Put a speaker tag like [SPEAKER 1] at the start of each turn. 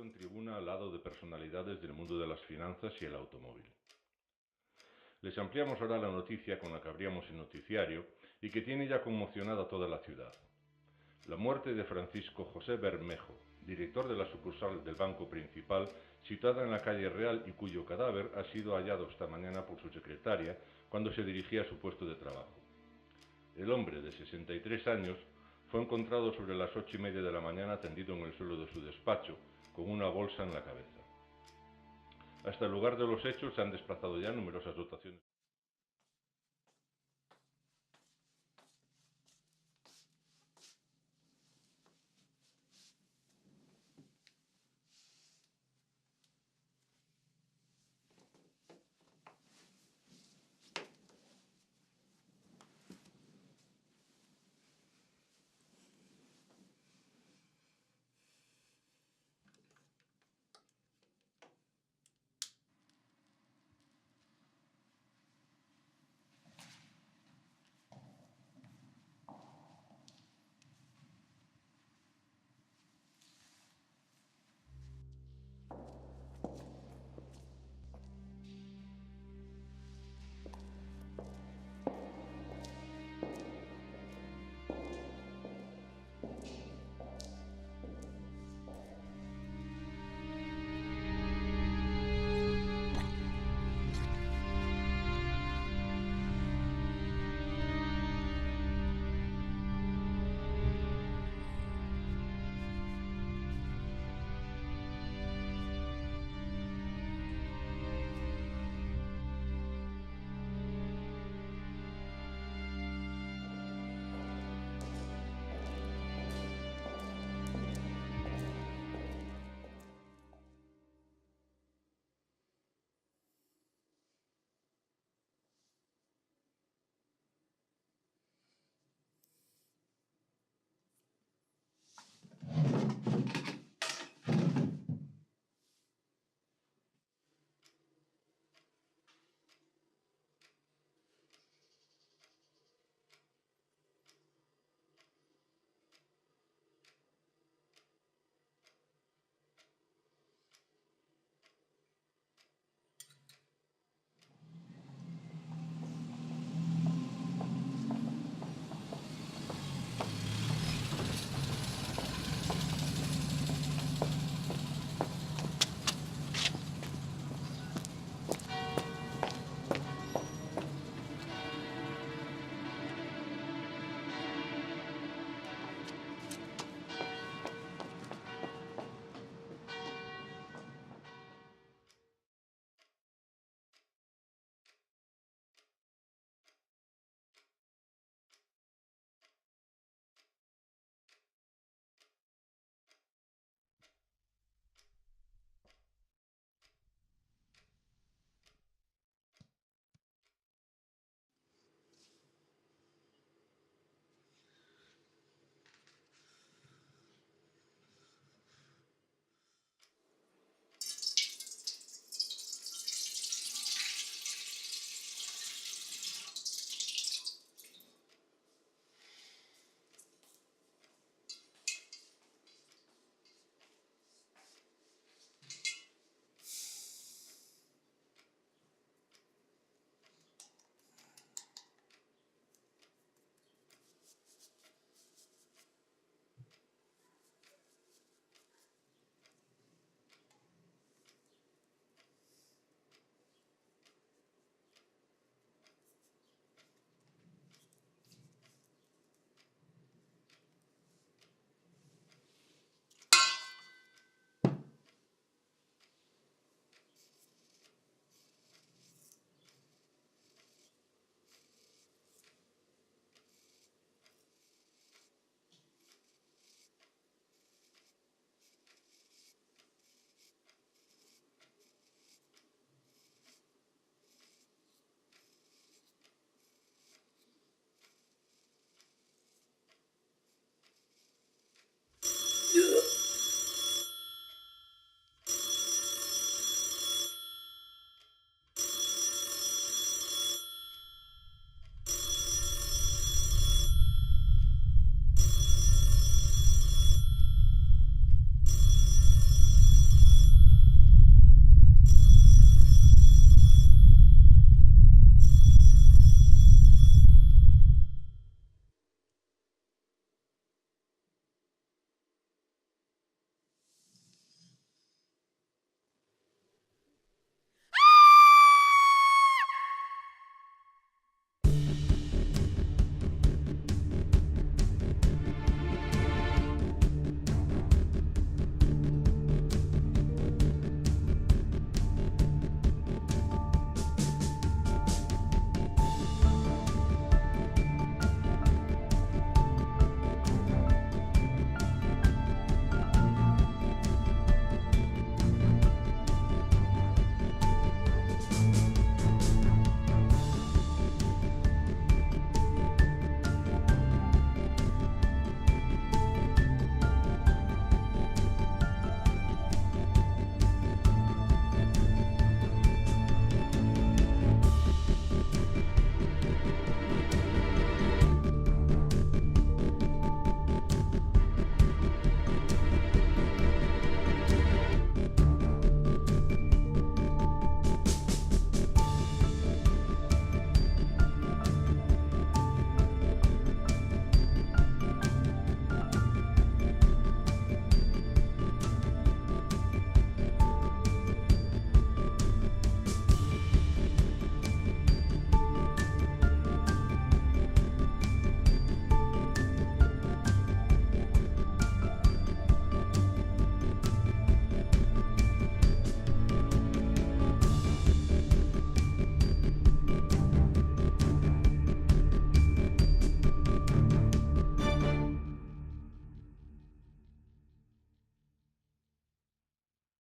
[SPEAKER 1] en tribuna al lado de personalidades del mundo de las finanzas y el automóvil. Les ampliamos ahora la noticia con la que abríamos el noticiario y que tiene ya conmocionada a toda la ciudad. La muerte de Francisco José Bermejo, director de la sucursal del Banco Principal, situada en la calle Real y cuyo cadáver ha sido hallado esta mañana por su secretaria cuando se dirigía a su puesto de trabajo. El hombre, de 63 años, fue encontrado sobre las 8:30 de la mañana tendido en el suelo de su despacho, con una bolsa en la cabeza. Hasta el lugar de los hechos se han desplazado ya numerosas dotaciones.